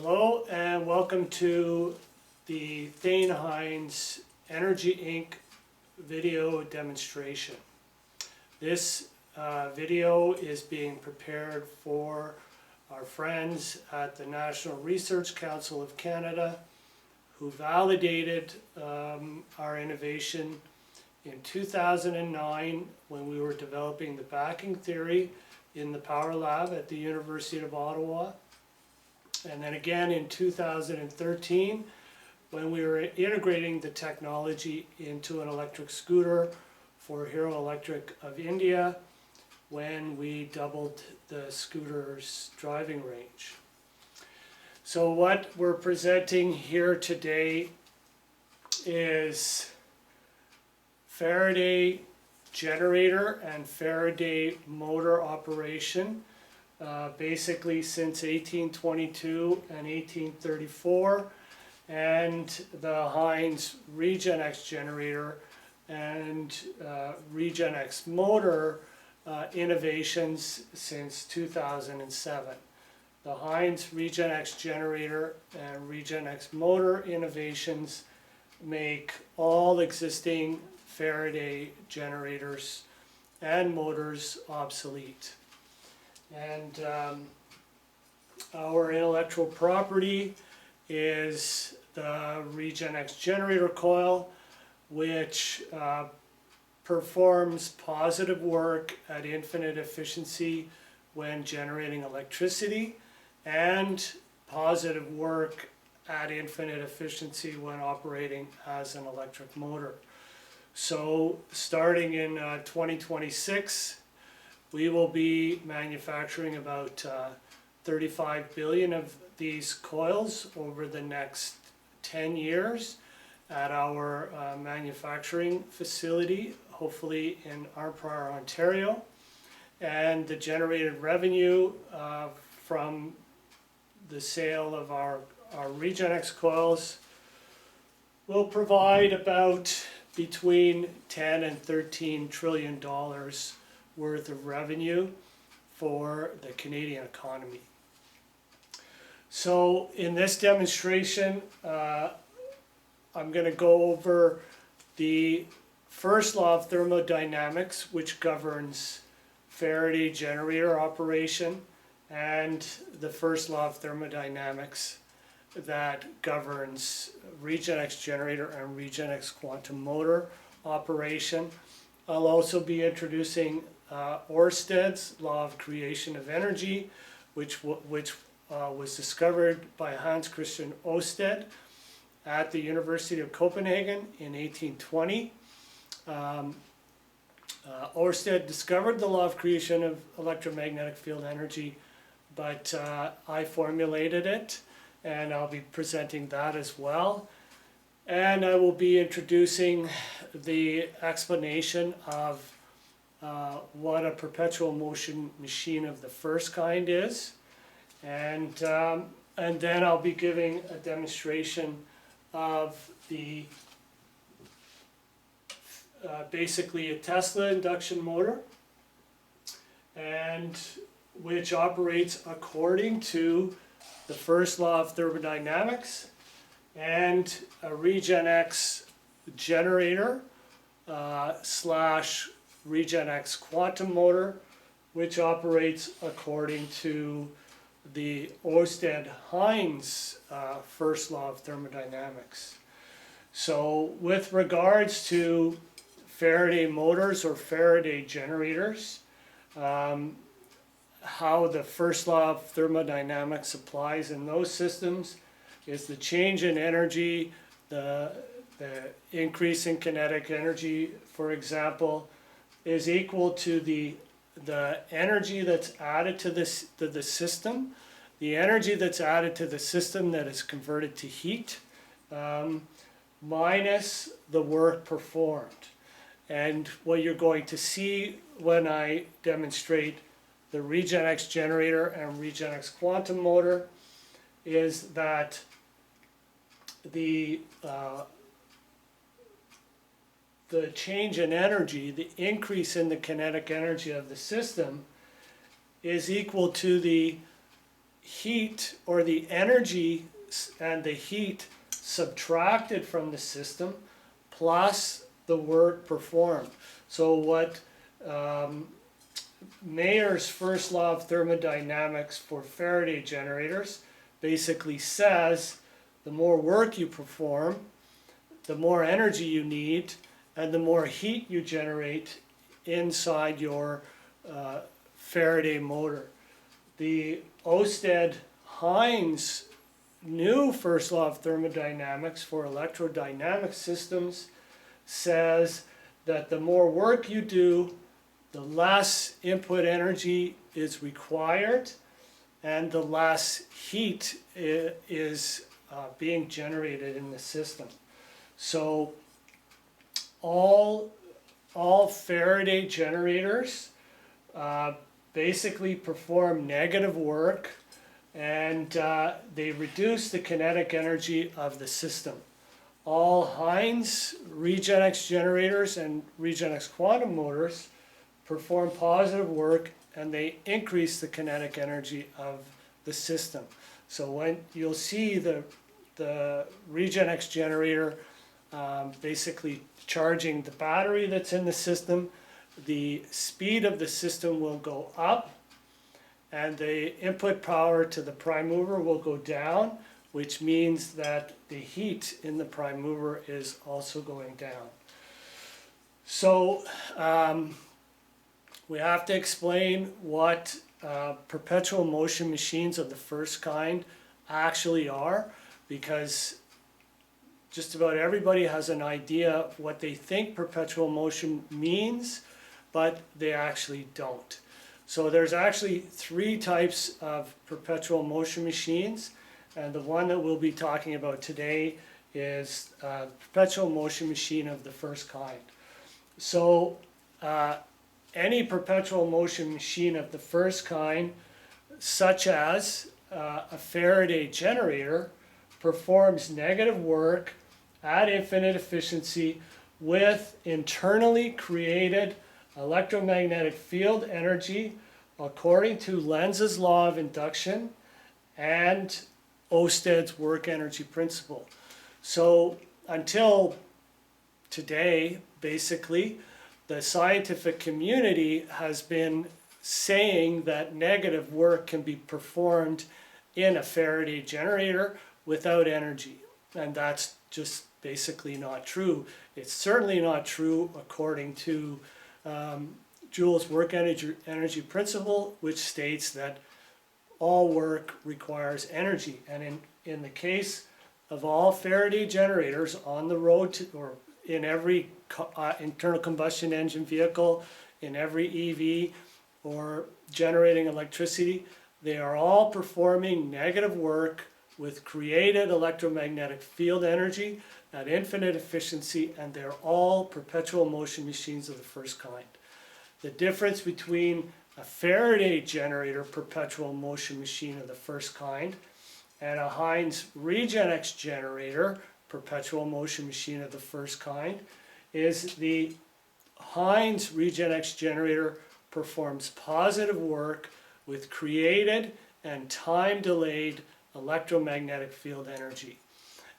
Hello and welcome to the Thane Hines Energy Inc. video demonstration. This video is being prepared for our friends at the National Research Council of Canada who validated our innovation in 2009 when we were developing the backing theory in the Power Lab at the University of Ottawa. And then again in 2013 when we were integrating the technology into an electric scooter for Hero Electric of India when we doubled the scooter's driving range. So what we're presenting here today is Faraday generator and Faraday motor operation. Basically since 1822 and 1834, and the Hines ReGenX generator and ReGenX motor innovations since 2007. The Hines ReGenX generator and ReGenX motor innovations make all existing Faraday generators and motors obsolete. And our intellectual property is the ReGenX generator coil, which performs positive work at infinite efficiency when generating electricity, and positive work at infinite efficiency when operating as an electric motor. So starting in 2026, we will be manufacturing about 35 billion of these coils over the next 10 years at our manufacturing facility, hopefully in Armpror, Ontario. And the generated revenue from the sale of our ReGenX coils will provide about between 10 and 13 trillion dollars worth of revenue for the Canadian economy. So in this demonstration, I'm going to go over the first law of thermodynamics, which governs Faraday generator operation, and the first law of thermodynamics that governs ReGenX generator and ReGenX Quantum Motor operation. I'll also be introducing Oersted's law of creation of energy, which was discovered by Hans Christian Oersted at the University of Copenhagen in 1820. Oersted discovered the law of creation of electromagnetic field energy, but I formulated it, and I'll be presenting that as well. And I will be introducing the explanation of what a perpetual motion machine of the first kind is, and then I'll be giving a demonstration of the basically a Tesla induction motor, and which operates according to the first law of thermodynamics, and a ReGenX generator slash ReGenX Quantum Motor, which operates according to the Oersted-Hines first law of thermodynamics. So with regards to Faraday motors or Faraday generators, how the first law of thermodynamics applies in those systems is the change in energy, the increase in kinetic energy, for example, is equal to the energy that's added to the system, the energy that's added to the system that is converted to heat, minus the work performed. And what you're going to see when I demonstrate the ReGenX generator and ReGenX Quantum Motor is that the change in energy, the increase in the kinetic energy of the system, is equal to the heat, or the energy and the heat subtracted from the system plus the work performed. So what Mayer's first law of thermodynamics for Faraday generators basically says the more work you perform, the more energy you need, and the more heat you generate inside your Faraday motor. The Oersted-Hines new first law of thermodynamics for electrodynamic systems says that the more work you do, the less input energy is required and the less heat is being generated in the system. So all Faraday generators basically perform negative work, and they reduce the kinetic energy of the system. All Hines ReGenX generators and ReGenX Quantum Motors perform positive work, and they increase the kinetic energy of the system. So when you'll see the ReGenX generator basically charging the battery that's in the system, the speed of the system will go up, and the input power to the prime mover will go down, which means that the heat in the prime mover is also going down. So we have to explain what perpetual motion machines of the first kind actually are, because just about everybody has an idea of what they think perpetual motion means, but they actually don't. So there's actually three types of perpetual motion machines, and the one that we'll be talking about today is perpetual motion machine of the first kind. So any perpetual motion machine of the first kind, such as a Faraday generator, performs negative work at infinite efficiency with internally created electromagnetic field energy according to Lenz's law of induction and Oersted's work energy principle. So until today, basically, the scientific community has been saying that negative work can be performed in a Faraday generator without energy. And that's just basically not true. It's certainly not true according to Joule's work energy principle, which states that all work requires energy. And in the case of all Faraday generators on the road to, or in every internal combustion engine vehicle, in every EV, or generating electricity, they are all performing negative work with created electromagnetic field energy at infinite efficiency, and they're all perpetual motion machines of the first kind. The difference between a Faraday generator perpetual motion machine of the first kind and a Hines ReGenX generator perpetual motion machine of the first kind is the Hines ReGenX generator performs positive work with created and time-delayed electromagnetic field energy.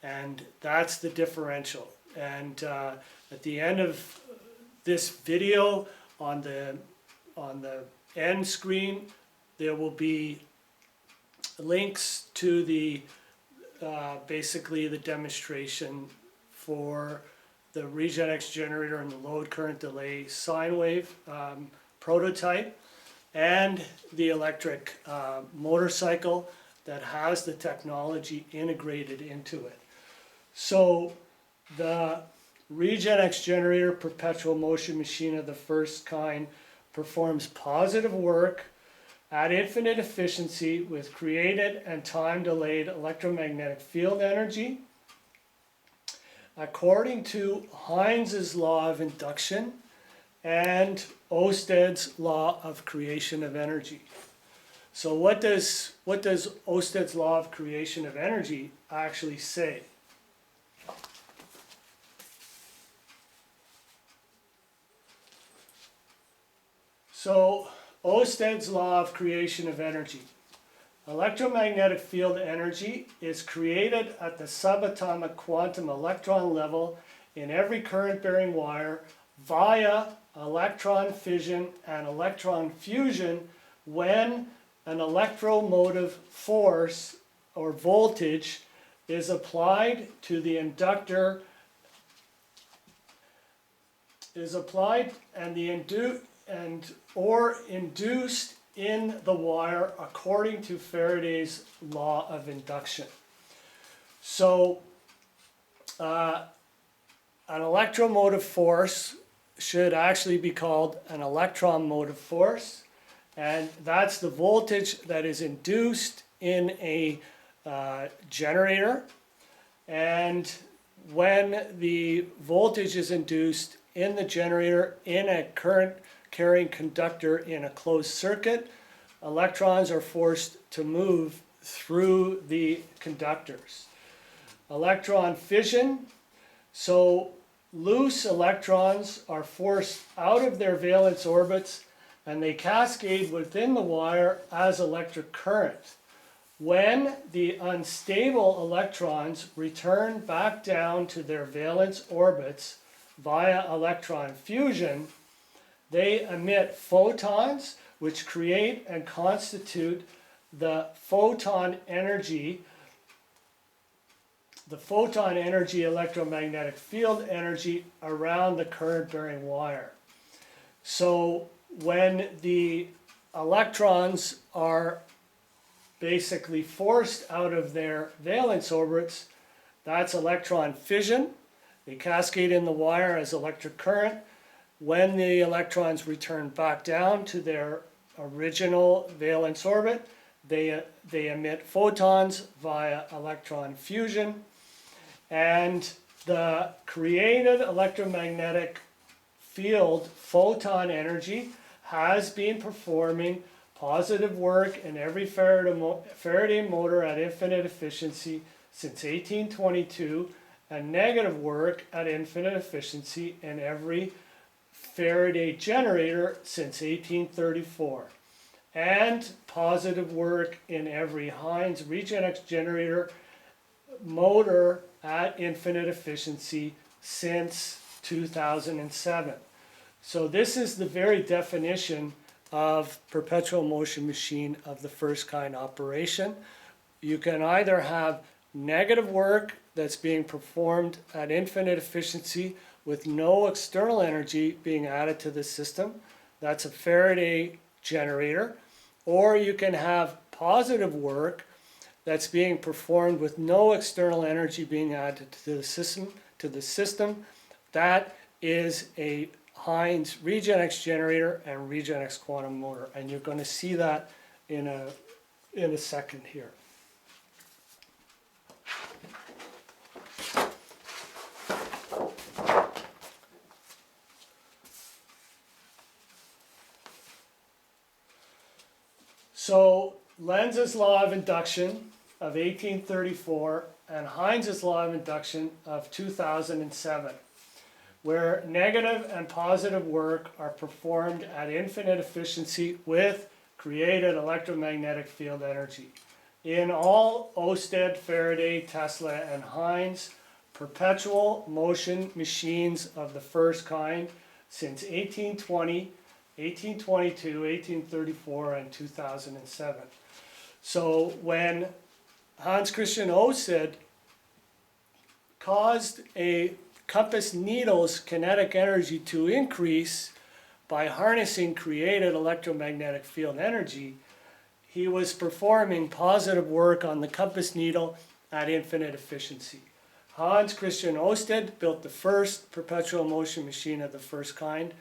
And that's the differential. And at the end of this video, on the end screen, there will be links to the basically the demonstration for the ReGenX generator and the load current delay sine wave prototype, and the electric motorcycle that has the technology integrated into it. So the ReGenX generator perpetual motion machine of the first kind performs positive work at infinite efficiency with created and time-delayed electromagnetic field energy according to Hines's law of induction and Oersted's law of creation of energy. So what does Oersted's law of creation of energy actually say? So Oersted's law of creation of energy Electromagnetic field energy is created at the subatomic quantum electron level in every current-bearing wire via electron fission and electron fusion when an electromotive force or voltage is applied to the inductor or induced in the wire according to Faraday's law of induction. So an electromotive force should actually be called an electron motive force, and that's the voltage that is induced in a generator. And when the voltage is induced in the generator in a current carrying conductor in a closed circuit, electrons are forced to move through the conductors. Electron fission, so loose electrons are forced out of their valence orbits and they cascade within the wire as electric current. When the unstable electrons return back down to their valence orbits via electron fusion, they emit photons, which create and constitute the photon energy electromagnetic field energy around the current-bearing wire. So when the electrons are basically forced out of their valence orbits, that's electron fission. They cascade in the wire as electric current. When the electrons return back down to their original valence orbit, they emit photons via electron fusion. And the created electromagnetic field photon energy has been performing positive work in every Faraday motor at infinite efficiency since 1822, and negative work at infinite efficiency in every Faraday generator since 1834, and positive work in every Heinz ReGenX generator motor at infinite efficiency since 2007. So this is the very definition of perpetual motion machine of the first kind operation. You can either have negative work that's being performed at infinite efficiency with no external energy being added to the system. That's a Faraday generator. Or you can have positive work that's being performed with no external energy being added to the system. That is a Heinz ReGenX generator and ReGenX Quantum Motor. And you're going to see that in a second here. So Lenz's law of induction of 1834 and Heinz's law of induction of 2007, where negative and positive work are performed at infinite efficiency with created electromagnetic field energy. In all Oersted, Faraday, Tesla, and Heinz perpetual motion machines of the first kind since 1820, 1822, 1834, and 2007. So when Hans Christian Oersted caused a compass needle's kinetic energy to increase by harnessing created electromagnetic field energy, he was performing positive work on the compass needle at infinite efficiency. Hans Christian Oersted built the first perpetual motion machine of the first kind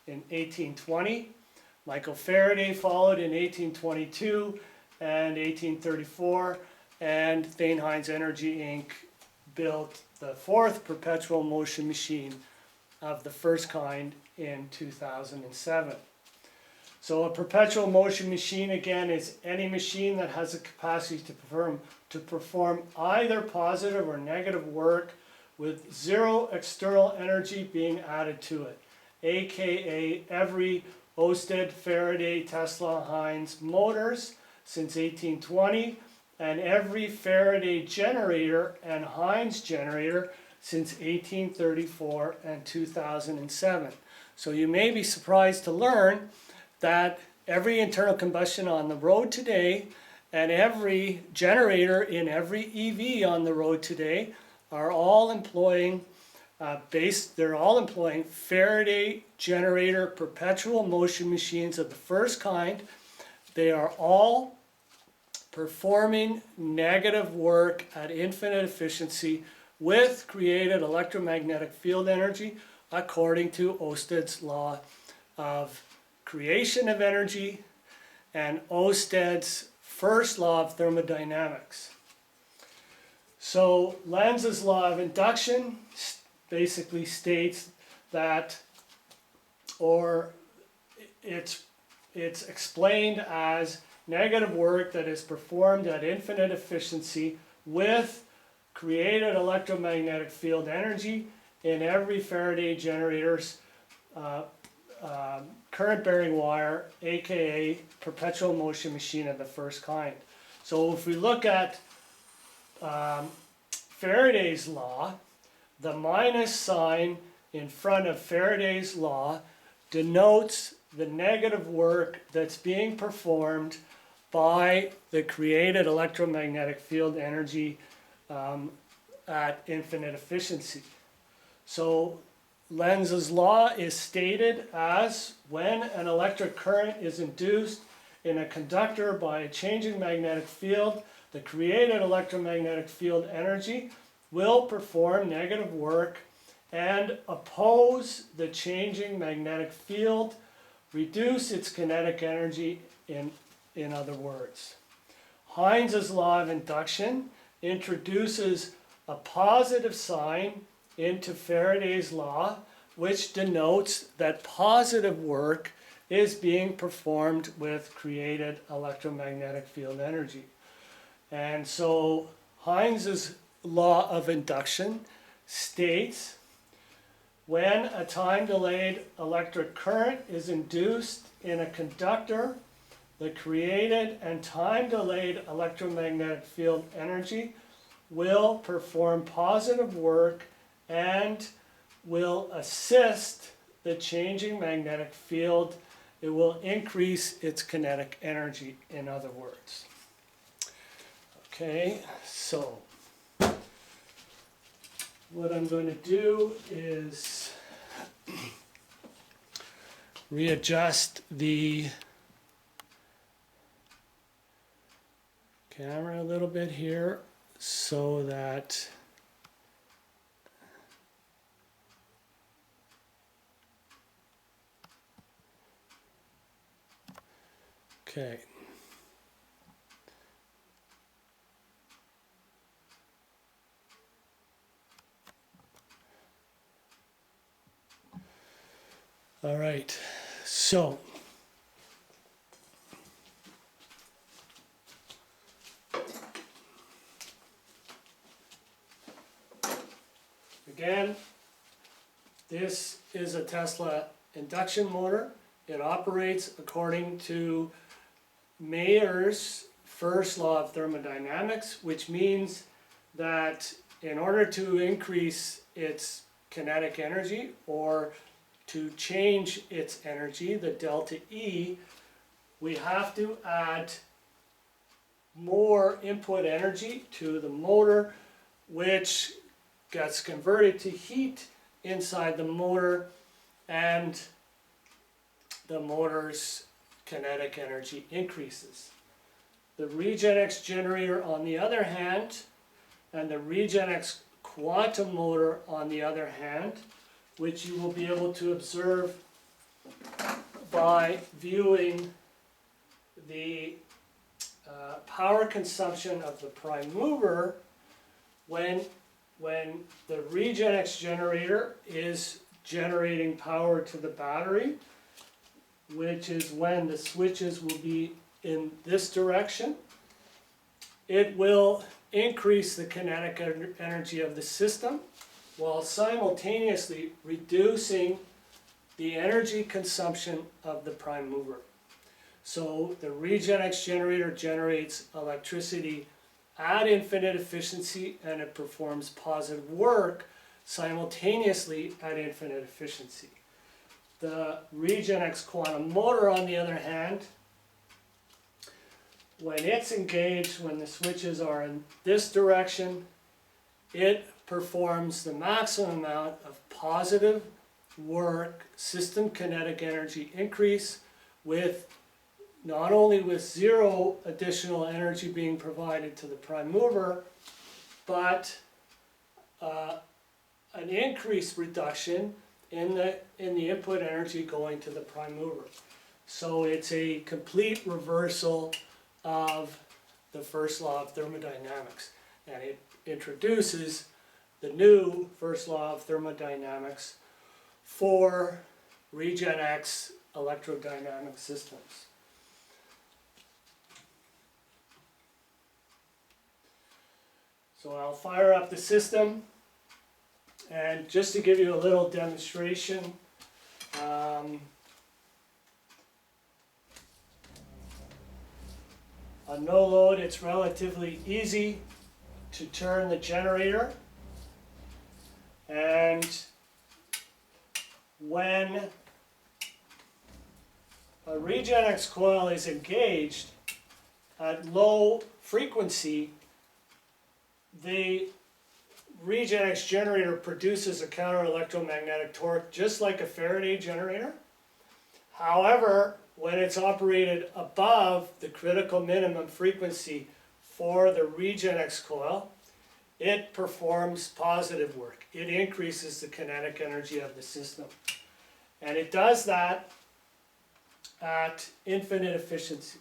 in 1820. Michael Faraday followed in 1822 and 1834, and Thane Heinz Energy Inc. built the fourth perpetual motion machine of the first kind in 2007. So a perpetual motion machine, again, is any machine that has a capacity to perform either positive or negative work with zero external energy being added to it, aka every Oersted, Faraday, Tesla, Heinz motors since 1820, and every Faraday generator and Heinz generator since 1834 and 2007. So you may be surprised to learn that every internal combustion on the road today and every generator in every EV on the road today are all employing they're all employing Faraday generator perpetual motion machines of the first kind. They are all performing negative work at infinite efficiency with created electromagnetic field energy according to Oersted's law of creation of energy and Oersted's first law of thermodynamics. So Lenz's law of induction basically states that, or it's explained as negative work that is performed at infinite efficiency with created electromagnetic field energy in every Faraday generator's current-bearing wire, aka perpetual motion machine of the first kind. So if we look at Faraday's law, the minus sign in front of Faraday's law denotes the negative work that's being performed by the created electromagnetic field energy at infinite efficiency. So Lenz's law is stated as when an electric current is induced in a conductor by a changing magnetic field, the created electromagnetic field energy will perform negative work and oppose the changing magnetic field, reduce its kinetic energy, in other words. Heinz's law of induction introduces a positive sign into Faraday's law, which denotes that positive work is being performed with created electromagnetic field energy. And so Heinz's law of induction states when a time-delayed electric current is induced in a conductor, the created and time-delayed electromagnetic field energy will perform positive work and will assist the changing magnetic field. It will increase its kinetic energy, in other words. Okay, so what I'm going to do is readjust the camera a little bit here so that okay. All right, so again, this is a Tesla induction motor. It operates according to Mayer's first law of thermodynamics, which means that in order to increase its kinetic energy or to change its energy, the delta E, we have to add more input energy to the motor, which gets converted to heat inside the motor, and the motor's kinetic energy increases. The ReGenX generator, on the other hand, and the ReGenX Quantum Motor, on the other hand, which you will be able to observe by viewing the power consumption of the prime mover when the ReGenX generator is generating power to the battery, which is when the switches will be in this direction. It will increase the kinetic energy of the system while simultaneously reducing the energy consumption of the prime mover. So the ReGenX generator generates electricity at infinite efficiency, and it performs positive work simultaneously at infinite efficiency. The ReGenX Quantum Motor, on the other hand, when it's engaged, when the switches are in this direction, it performs the maximum amount of positive work, system kinetic energy increase, with not only with zero additional energy being provided to the prime mover, but an increased reduction in the input energy going to the prime mover. So it's a complete reversal of the first law of thermodynamics, and it introduces the new first law of thermodynamics for ReGenX electrodynamic systems. So I'll fire up the system, and just to give you a little demonstration, on no load it's relatively easy to turn the generator, and when a ReGenX coil is engaged at low frequency, the ReGenX generator produces a counter-electromagnetic torque just like a Faraday generator. However, when it's operated above the critical minimum frequency for the ReGenX coil, it performs positive work. It increases the kinetic energy of the system. And it does that at infinite efficiency.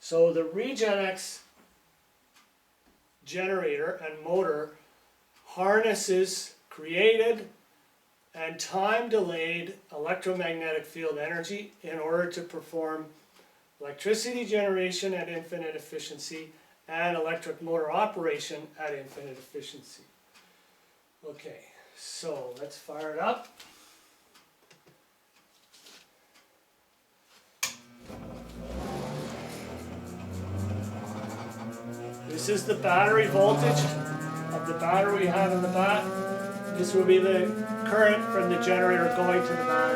So the ReGenX generator and motor harnesses created and time-delayed electromagnetic field energy in order to perform electricity generation at infinite efficiency and electric motor operation at infinite efficiency. Okay, so let's fire it up. This is the battery voltage of the battery we have in the back. This will be the current from the generator going to the battery.